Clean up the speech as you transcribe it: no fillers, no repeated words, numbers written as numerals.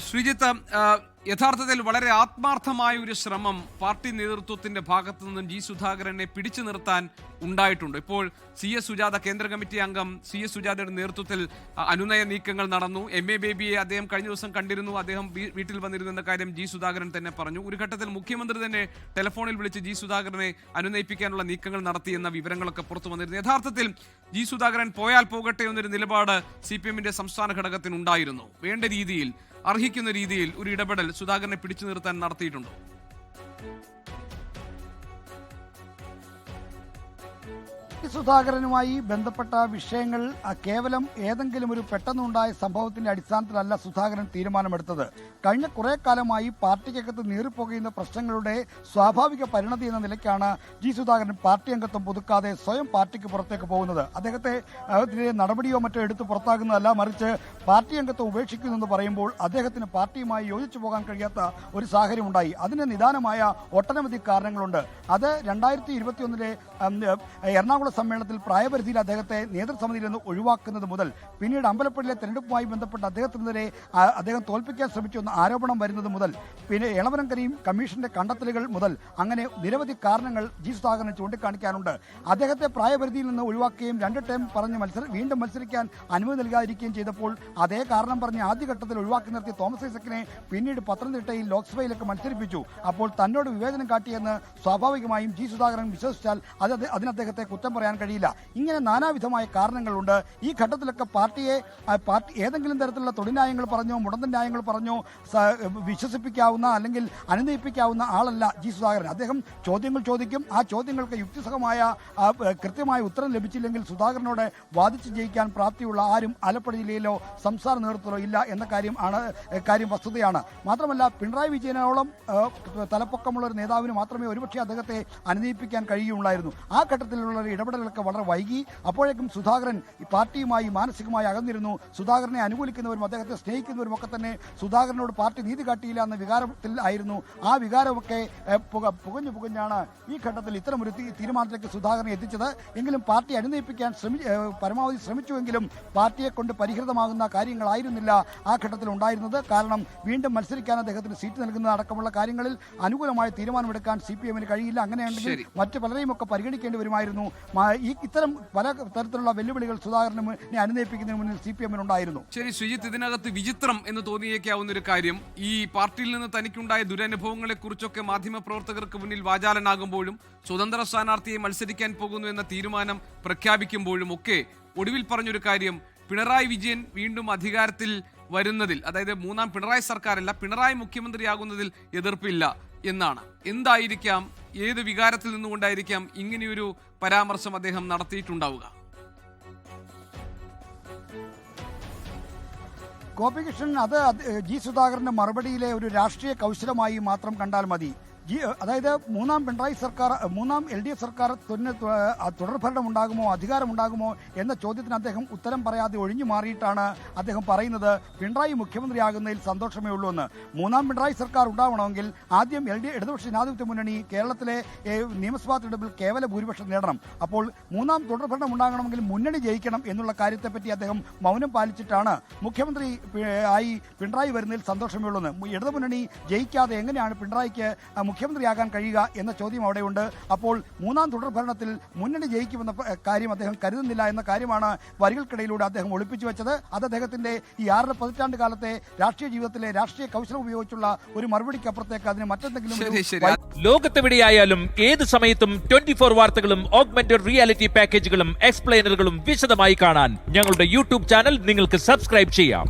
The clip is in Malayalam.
ശ്രീജിത്ത്, യഥാർത്ഥത്തിൽ വളരെ ആത്മാർത്ഥമായ ഒരു ശ്രമം പാർട്ടി നേതൃത്വത്തിന്റെ ഭാഗത്തു നിന്നും ജി സുധാകരനെ പിടിച്ചു നിർത്താൻ ഉണ്ടായിട്ടുണ്ട്. ഇപ്പോൾ CS സുജാത കേന്ദ്ര കമ്മിറ്റി അംഗം CS സുജാതയുടെ നേതൃത്വത്തിൽ അനുനയ നീക്കങ്ങൾ നടന്നു. MA ബേബിയെ അദ്ദേഹം കഴിഞ്ഞ ദിവസം കണ്ടിരുന്നു. അദ്ദേഹം വീട്ടിൽ വന്നിരുന്നു എന്ന കാര്യം ജി സുധാകരൻ തന്നെ പറഞ്ഞു. ഒരു ഘട്ടത്തിൽ മുഖ്യമന്ത്രി തന്നെ ടെലിഫോണിൽ വിളിച്ച് ജി സുധാകരനെ അനുനയിപ്പിക്കാനുള്ള നീക്കങ്ങൾ നടത്തിയെന്ന വിവരങ്ങളൊക്കെ പുറത്തു വന്നിരുന്നു. യഥാർത്ഥത്തിൽ ജി സുധാകരൻ പോയാൽ പോകട്ടെ എന്നൊരു നിലപാട് CPM-ന്റെ സംസ്ഥാന ഘടകത്തിനുണ്ടായിരുന്നു. വേണ്ട രീതിയിൽ, അർഹിക്കുന്ന രീതിയിൽ ഒരു ഇടപെടൽ സുധാകരനെ പിടിച്ചു നിർത്താൻ നടത്തിയിട്ടുണ്ടോ? സുധാകരനുമായി ബന്ധപ്പെട്ട വിഷയങ്ങൾ കേവലം ഏതെങ്കിലും ഒരു പെട്ടെന്നുണ്ടായ സംഭവത്തിന്റെ അടിസ്ഥാനത്തിലല്ല സുധാകരൻ തീരുമാനമെടുത്തത്. കഴിഞ്ഞ കുറെ കാലമായി പാർട്ടിക്കകത്ത് നീറിപ്പോകുന്ന പ്രശ്നങ്ങളുടെ സ്വാഭാവിക പരിണതി എന്ന നിലയ്ക്കാണ് ജി സുധാകരൻ പാർട്ടി അംഗത്വം പുതുക്കാതെ സ്വയം പാർട്ടിക്ക് പുറത്തേക്ക് പോകുന്നത്. അദ്ദേഹത്തെ നടപടിയോ മറ്റോ എടുത്ത് പുറത്താകുന്നതല്ല, മറിച്ച് പാർട്ടി അംഗത്വം ഉപേക്ഷിക്കുന്നെന്ന് പറയുമ്പോൾ അദ്ദേഹത്തിന് പാർട്ടിയുമായി യോജിച്ചു പോകാൻ കഴിയാത്ത ഒരു സാഹചര്യം ഉണ്ടായി. അതിന് നിദാനമായ ഒട്ടനവധി കാരണങ്ങളുണ്ട്. അത് 2021 എറണാകുളം സമ്മേളനത്തിൽ പ്രായപരിധിയിൽ അദ്ദേഹത്തെ നേതൃസമിതിയിൽ നിന്ന് ഒഴിവാക്കുന്നത് മുതൽ പിന്നീട് അമ്പലപ്പള്ളിയിലെ തെരഞ്ഞെടുപ്പുമായി ബന്ധപ്പെട്ട് അദ്ദേഹത്തിനെതിരെ അദ്ദേഹം തോൽപ്പിക്കാൻ ശ്രമിച്ചു എന്ന ആരോപണം വരുന്നത് മുതൽ പിന്നെ എളവരം കരീം കമ്മീഷന്റെ കണ്ടെത്തലുകൾ മുതൽ അങ്ങനെ നിരവധി കാരണങ്ങൾ ജി സുധാകരനെ ചൂണ്ടിക്കാണിക്കാനുണ്ട്. അദ്ദേഹത്തെ പ്രായപരിധിയിൽ നിന്ന് ഒഴിവാക്കുകയും 2 ടേം പറഞ്ഞ് വീണ്ടും മത്സരിക്കാൻ അനുമതി നൽകാതിരിക്കുകയും ചെയ്തപ്പോൾ അതേ കാരണം പറഞ്ഞ് ആദ്യഘട്ടത്തിൽ ഒഴിവാക്കി നിർത്തിയ തോമസ് ഐസക്കിനെ പിന്നീട് പത്തനംതിട്ടയിൽ ലോക്സഭയിലേക്ക് മത്സരിപ്പിച്ചു. അപ്പോൾ തന്നോട് വിവേചനം കാട്ടിയെന്ന് സ്വാഭാവികമായും ജി സുധാകരൻ വിശ്വസിച്ചാൽ അതിന് അദ്ദേഹത്തെ കുറ്റം പറയാൻ കഴിയില്ല. ഇങ്ങനെ നാനാവിധമായ കാരണങ്ങളുണ്ട്. ഈ ഘട്ടത്തിലൊക്കെ പാർട്ടി ഏതെങ്കിലും തരത്തിലുള്ള തൊഴിൽന്യായങ്ങൾ പറഞ്ഞോ മുടന്തൻ ന്യായങ്ങൾ പറഞ്ഞോ വിശ്വസിപ്പിക്കാവുന്ന അല്ലെങ്കിൽ അനുനയിപ്പിക്കാവുന്ന ആളല്ല ജി സുധാകരൻ. അദ്ദേഹം ചോദ്യങ്ങൾ ചോദിക്കും. ആ ചോദ്യങ്ങൾക്ക് യുക്തിസഹമായ കൃത്യമായ ഉത്തരം ലഭിച്ചില്ലെങ്കിൽ സുധാകരനോട് വാദിച്ച് ജയിക്കാൻ പ്രാപ്തിയുള്ള ആരും ആലപ്പുഴ ജില്ലയിലോ സംസ്ഥാന നേതൃത്വത്തിലോ ഇല്ല എന്ന കാര്യം വസ്തുതയാണ്. മാത്രമല്ല, പിണറായി വിജയനോളം തലപ്പൊക്കമുള്ള ഒരു നേതാവിന് മാത്രമേ ഒരുപക്ഷെ അദ്ദേഹത്തെ അനുനയിപ്പിക്കാൻ കഴിയുള്ളായിരുന്നു. ആ ഘട്ടത്തിലുള്ള ഇടപെടലുകളൊക്കെ വളരെ വൈകി. അപ്പോഴേക്കും സുധാകരൻ പാർട്ടിയുമായി മാനസികമായി അകന്നിരുന്നു. സുധാകരനെ അനുകൂലിക്കുന്നവരും അദ്ദേഹത്തെ സ്നേഹിക്കുന്നവരും ഒക്കെ തന്നെ സുധാകരനോട് പാർട്ടി നീതി കാട്ടിയില്ല എന്ന വികാരത്തിൽ ആയിരുന്നു. ആ വികാരമൊക്കെ പുകഞ്ഞാണ് ഈ ഘട്ടത്തിൽ ഇത്തരമൊരു തീരുമാനത്തിലേക്ക് സുധാകരനെ എത്തിച്ചത്. എങ്കിലും പാർട്ടി അനുനയിപ്പിക്കാൻ പരമാവധി ശ്രമിച്ചുവെങ്കിലും പാർട്ടിയെ കൊണ്ട് പരിഹൃതമാകുന്ന കാര്യങ്ങളായിരുന്നില്ല ആ ഘട്ടത്തിൽ ഉണ്ടായിരുന്നത്. കാരണം വീണ്ടും മത്സരിക്കാൻ അദ്ദേഹത്തിന് സീറ്റ് നൽകുന്നത് അടക്കമുള്ള കാര്യങ്ങളിൽ അനുകൂലമായ തീരുമാനമെടുക്കാൻ CPM-ന് കഴിയില്ല. അങ്ങനെയുണ്ടെങ്കിൽ മറ്റു പലരെയും ഒക്കെ പരിഗണിക്കേണ്ടി വരുമായിരുന്നു. ഇത്തരം പല തരത്തിലുള്ള വെല്ലുവിളികൾ സുധാകരനെ അനുനയിപ്പിക്കുന്നതിന് മുന്നിൽ CPM-നുണ്ടായിരുന്നു. ശരി ശ്രീജിത്ത്, ഇതിനകത്ത് വിചിത്രം എന്ന് തോന്നിയേക്കാവുന്ന ഒരു കാര്യം, ഈ പാർട്ടിയിൽ നിന്ന് തനിക്കുണ്ടായ ദുരനുഭവങ്ങളെ കുറിച്ചൊക്കെ മാധ്യമപ്രവർത്തകർക്ക് മുന്നിൽ വാചാലനാകുമ്പോഴും സ്വതന്ത്ര സ്ഥാനാർത്ഥിയെ മത്സരിക്കാൻ പോകുന്നു എന്ന തീരുമാനം പ്രഖ്യാപിക്കുമ്പോഴും ഒക്കെ ഒടുവിൽ പറഞ്ഞൊരു കാര്യം, പിണറായി വിജയൻ വീണ്ടും അധികാരത്തിൽ വരുന്നതിൽ, അതായത് മൂന്നാം പിണറായി സർക്കാരല്ല പിണറായി മുഖ്യമന്ത്രിയാകുന്നതിൽ എതിർപ്പില്ല എന്നാണ്. എന്തായിരിക്കാം, ഏത് വികാരത്തിൽ നിന്നുകൊണ്ടായിരിക്കാം ഇങ്ങനെയൊരു പരാമർശം അദ്ദേഹം നടത്തിയിട്ടുണ്ടാവുക? ഗോപികൃഷ്ണൻ, അത് ജി സുധാകരന്റെ മറുപടിയിലെ ഒരു രാഷ്ട്രീയ കൗശലമായി മാത്രം കണ്ടാൽ മതി. അതായത് മൂന്നാം LDF സർക്കാർ തുടർഭരണം ഉണ്ടാകുമോ അധികാരമുണ്ടാകുമോ എന്ന ചോദ്യത്തിന് അദ്ദേഹം ഉത്തരം പറയാതെ ഒഴിഞ്ഞു മാറിയിട്ടാണ് അദ്ദേഹം പറയുന്നത് പിണറായി മുഖ്യമന്ത്രിയാകുന്നതിൽ സന്തോഷമേ ഉള്ളൂ എന്ന്. മൂന്നാം പിണറായി സർക്കാർ ഉണ്ടാവണമെങ്കിൽ ആദ്യം ഇടതുപക്ഷ ജനാധിപത്യ മുന്നണി കേരളത്തിലെ നിയമസഭാ തെരഞ്ഞെടുപ്പിൽ കേവല ഭൂരിപക്ഷം നേടണം. അപ്പോൾ മൂന്നാം തുടർഭരണം ഉണ്ടാകണമെങ്കിൽ മുന്നണി ജയിക്കണം എന്നുള്ള കാര്യത്തെപ്പറ്റി അദ്ദേഹം മൗനം പാലിച്ചിട്ടാണ് മുഖ്യമന്ത്രി ആയി പിണറായി വരുന്നതിൽ സന്തോഷമേ ഉള്ളൂ എന്ന്. ഇടതുമുന്നണി ജയിക്കാതെ എങ്ങനെയാണ് പിണറായിക്ക് മുഖ്യമന്ത്രിയാകാൻ കഴിയുക എന്ന ചോദ്യം അവിടെയുണ്ട്. അപ്പോൾ മൂന്നാം തുടർഭരണത്തിൽ മുന്നണി ജയിക്കുമെന്ന കാര്യം അദ്ദേഹം കരുതുന്നില്ല എന്ന കാര്യമാണ് വരികൾക്കിടയിലൂടെ അദ്ദേഹം ഒളിപ്പിച്ചു വെച്ചത്. അത് അദ്ദേഹത്തിന്റെ ഈ 6 പതിറ്റാണ്ട് കാലത്തെ രാഷ്ട്രീയ ജീവിതത്തിലെ രാഷ്ട്രീയ കൗശലം ഉപയോഗിച്ചുള്ള ഒരു മറുപടിക്കപ്പുറത്തേക്ക് അതിന് മറ്റെന്തെങ്കിലും. ലോകത്തെവിടെയായാലും ഏത് സമയത്തും 24 വാർത്തകളും ഓഗ്മെന്റഡ് റിയാലിറ്റി പാക്കേജുകളും എക്സ്പ്ലെയിനറുകളും വിശദമായി കാണാൻ ഞങ്ങളുടെ YouTube ചാനൽ നിങ്ങൾക്ക് സബ്സ്ക്രൈബ് ചെയ്യാം.